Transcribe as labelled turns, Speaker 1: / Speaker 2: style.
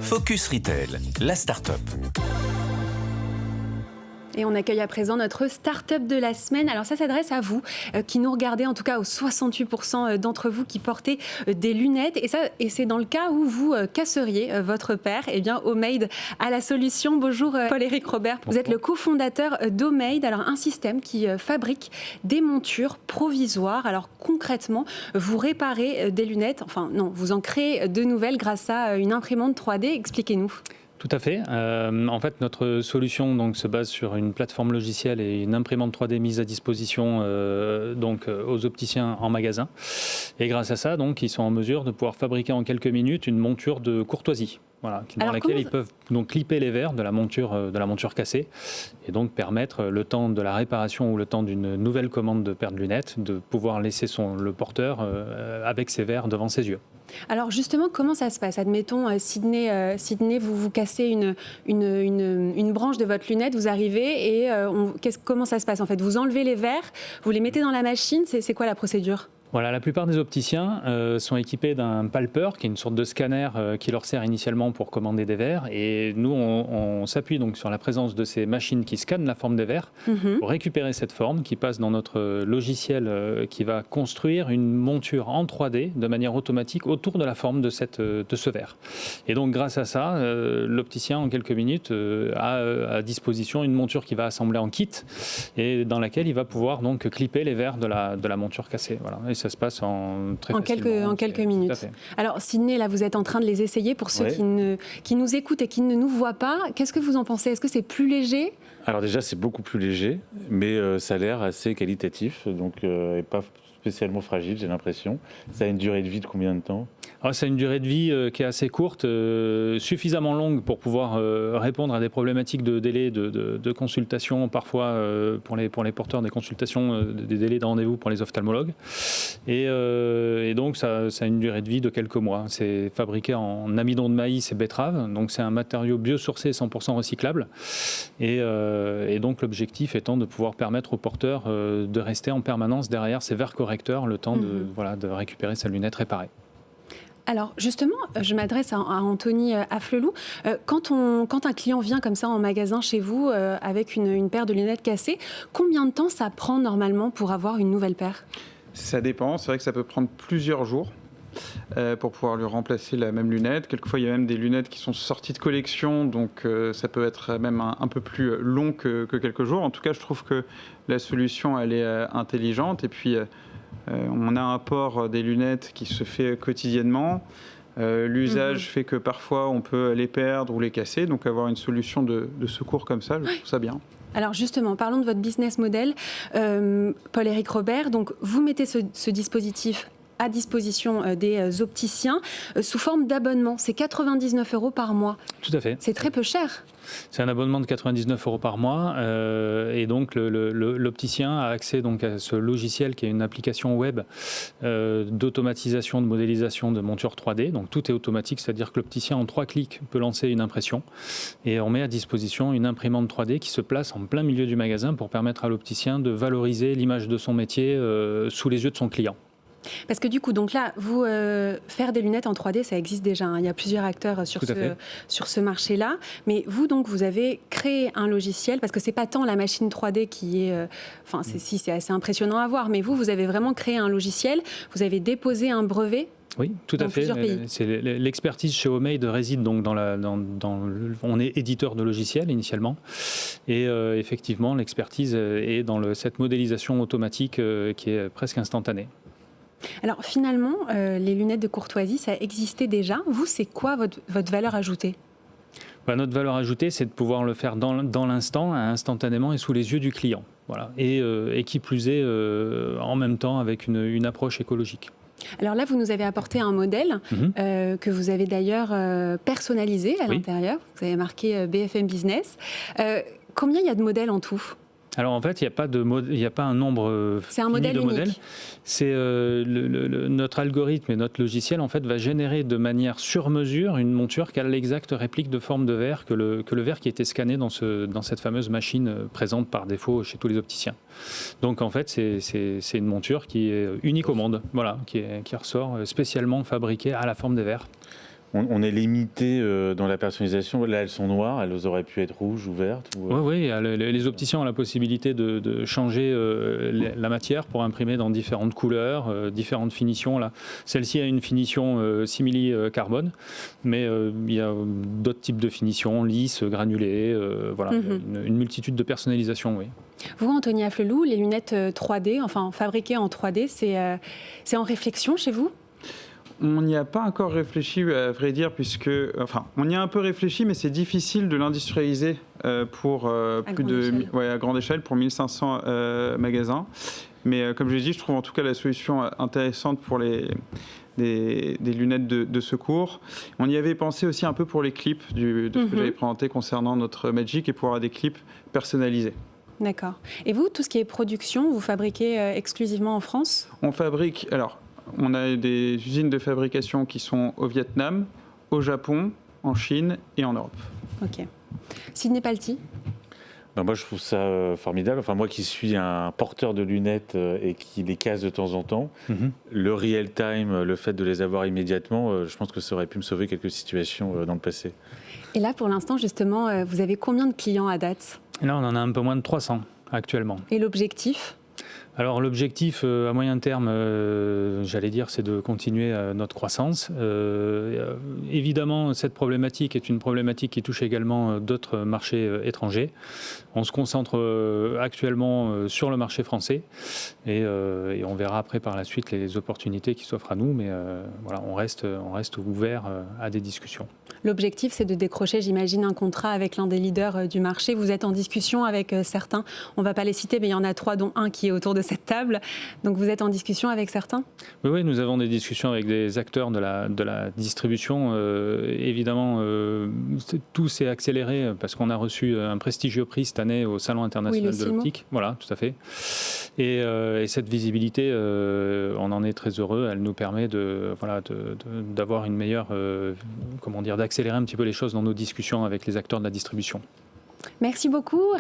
Speaker 1: Focus Retail, la start-up.
Speaker 2: Et on accueille à présent notre start-up de la semaine. Alors ça s'adresse à vous qui nous regardez, en tout cas aux 68% d'entre vous qui portez des lunettes. Et c'est dans le cas où vous casseriez votre paire, eh bien Omade a la solution. Bonjour Paul-Éric Robert, vous êtes le cofondateur d'Omade, alors un système qui fabrique des montures provisoires. Alors concrètement, vous réparez des lunettes, enfin non, vous en créez de nouvelles grâce à une imprimante 3D. Expliquez-nous.
Speaker 3: Tout à fait. En fait, notre solution donc, se base sur une plateforme logicielle et une imprimante 3D mise à disposition aux opticiens en magasin. Et grâce à ça, donc, ils sont en mesure de pouvoir fabriquer en quelques minutes une monture de courtoisie. Voilà, dans laquelle ils peuvent donc clipper les verres de la monture cassée et donc permettre le temps de la réparation ou le temps d'une nouvelle commande de paire de lunettes de pouvoir laisser le porteur avec ses verres devant ses yeux.
Speaker 2: Alors justement, comment ça se passe ? Admettons, Sydney, vous cassez une branche de votre lunette, vous arrivez et comment ça se passe en fait ? Vous enlevez les verres, vous les mettez dans la machine, c'est quoi la procédure ?
Speaker 3: Voilà, la plupart des opticiens sont équipés d'un palper, qui est une sorte de scanner qui leur sert initialement pour commander des verres. Et nous, on s'appuie donc sur la présence de ces machines qui scannent la forme des verres pour récupérer cette forme qui passe dans notre logiciel qui va construire une monture en 3D de manière automatique autour de la forme de ce verre. Et donc, grâce à ça, l'opticien, en quelques minutes, a à disposition une monture qui va assembler en kit et dans laquelle il va pouvoir donc clipper les verres de la monture cassée. Voilà. Et ça se passe en quelques
Speaker 2: minutes. Alors Sydney, là vous êtes en train de les essayer pour ceux qui nous écoutent et qui ne nous voient pas. Qu'est-ce que vous en pensez ? Est-ce que c'est plus léger ?
Speaker 4: Alors déjà c'est beaucoup plus léger, mais ça a l'air assez qualitatif, donc et pas spécialement fragile, j'ai l'impression. Ça a une durée de vie de combien de temps ?
Speaker 3: Alors, ça a une durée de vie qui est assez courte, suffisamment longue pour pouvoir répondre à des problématiques de délai de consultation, parfois pour les porteurs des consultations, des délais de rendez-vous pour les ophtalmologues. Et donc ça a une durée de vie de quelques mois. C'est fabriqué en amidon de maïs et betterave, donc c'est un matériau biosourcé 100% recyclable. Et donc l'objectif étant de pouvoir permettre aux porteurs de rester en permanence derrière ces verres correcteurs le temps de récupérer sa lunette réparée.
Speaker 2: Alors justement, je m'adresse à Anthony Afflelou. Quand un client vient comme ça en magasin chez vous avec une paire de lunettes cassées, combien de temps ça prend normalement pour avoir une nouvelle paire ?
Speaker 5: Ça dépend, c'est vrai que ça peut prendre plusieurs jours pour pouvoir lui remplacer la même lunette. Quelquefois, il y a même des lunettes qui sont sorties de collection, donc ça peut être même un peu plus long que quelques jours. En tout cas, je trouve que la solution, elle est intelligente. Et puis, on a un port des lunettes qui se fait quotidiennement. L'usage fait que parfois, on peut les perdre ou les casser. Donc, avoir une solution de secours comme ça, je trouve ça bien.
Speaker 2: Alors justement, parlons de votre business model. Paul-Éric Robert, donc vous mettez ce dispositif à disposition des opticiens sous forme d'abonnement. C'est 99 € par mois.
Speaker 3: Tout à fait.
Speaker 2: C'est très peu cher.
Speaker 3: C'est un abonnement de 99 € par mois et donc l'opticien a accès donc à ce logiciel qui est une application web d'automatisation, de modélisation de monture 3D. Donc tout est automatique, c'est-à-dire que l'opticien en 3 clics peut lancer une impression et on met à disposition une imprimante 3D qui se place en plein milieu du magasin pour permettre à l'opticien de valoriser l'image de son métier sous les yeux de son client.
Speaker 2: Parce que du coup, donc là, faire des lunettes en 3D, ça existe déjà. Il y a plusieurs acteurs sur ce marché-là. Mais vous, donc, vous avez créé un logiciel, parce que c'est pas tant la machine 3D qui est... c'est assez impressionnant à voir, mais vous avez vraiment créé un logiciel. Vous avez déposé un brevet.
Speaker 3: Oui, tout à fait. L'expertise chez Omade réside donc on est éditeur de logiciels initialement, et effectivement, l'expertise est dans cette modélisation automatique qui est presque instantanée.
Speaker 2: Alors finalement, les lunettes de courtoisie, ça existait déjà. Vous, c'est quoi votre valeur ajoutée ?
Speaker 3: Notre valeur ajoutée, c'est de pouvoir le faire dans l'instant, instantanément et sous les yeux du client. Voilà. Et qui plus est, en même temps avec une approche écologique.
Speaker 2: Alors là, vous nous avez apporté un modèle que vous avez d'ailleurs personnalisé à l'intérieur. Vous avez marqué BFM Business. Combien il y a de modèles en tout ?
Speaker 3: Alors en fait, il n'y a pas un nombre
Speaker 2: c'est un modèle
Speaker 3: de
Speaker 2: unique.
Speaker 3: modèles. C'est notre algorithme et notre logiciel en fait va générer de manière sur mesure une monture qui a l'exacte réplique de forme de verre que le verre qui a été scanné dans cette fameuse machine présente par défaut chez tous les opticiens. Donc en fait, c'est une monture qui est unique au monde, voilà, qui ressort spécialement fabriquée à la forme des verres.
Speaker 4: on est limité dans la personnalisation. Là, elles sont noires, elles auraient pu être rouges ou vertes.
Speaker 3: Oui, les opticiens ont la possibilité de changer la matière pour imprimer dans différentes couleurs, différentes finitions. Là, celle-ci a une finition simili-carbone, mais il y a d'autres types de finitions, lisses, granulées, voilà, une multitude de personnalisations, oui.
Speaker 2: Vous, Anthony Afflelou, les lunettes 3D, enfin fabriquées en 3D, c'est en réflexion chez vous ?
Speaker 5: On n'y a pas encore réfléchi, à vrai dire, on y a un peu réfléchi, mais c'est difficile de l'industrialiser pour à grande échelle, pour 1500 magasins. Mais comme je l'ai dit, je trouve en tout cas la solution intéressante pour des lunettes de secours. On y avait pensé aussi un peu pour les clips de ce que j'avais présenté concernant notre Magic et pour avoir des clips personnalisés.
Speaker 2: D'accord. Et vous, tout ce qui est production, vous fabriquez exclusivement en France ?
Speaker 5: On fabrique, on a des usines de fabrication qui sont au Vietnam, au Japon, en Chine et en Europe.
Speaker 2: Ok. Sidney Palti ?
Speaker 4: Moi, je trouve ça formidable. Enfin, moi qui suis un porteur de lunettes et qui les casse de temps en temps, le real time, le fait de les avoir immédiatement, je pense que ça aurait pu me sauver quelques situations dans le passé.
Speaker 2: Et là, pour l'instant, justement, vous avez combien de clients à date ?
Speaker 3: Là, on en a un peu moins de 300 actuellement.
Speaker 2: Et l'objectif ?
Speaker 3: Alors l'objectif à moyen terme, j'allais dire, c'est de continuer notre croissance. Évidemment, cette problématique est une problématique qui touche également d'autres marchés étrangers. On se concentre actuellement sur le marché français et on verra après par la suite les opportunités qui s'offrent à nous. Mais voilà, on reste ouvert à des discussions.
Speaker 2: L'objectif, c'est de décrocher, j'imagine, un contrat avec l'un des leaders du marché. Vous êtes en discussion avec certains. On ne va pas les citer, mais il y en a 3, dont un qui est autour de cette table. Donc vous êtes en discussion avec certains ?
Speaker 3: Oui, nous avons des discussions avec des acteurs de la distribution. Évidemment, tout s'est accéléré parce qu'on a reçu un prestigieux prix cette année au Salon international de l'optique. Voilà, tout à fait. Et cette visibilité, on en est très heureux. Elle nous permet d'avoir une meilleure, d'accélérer un petit peu les choses dans nos discussions avec les acteurs de la distribution.
Speaker 2: Merci beaucoup.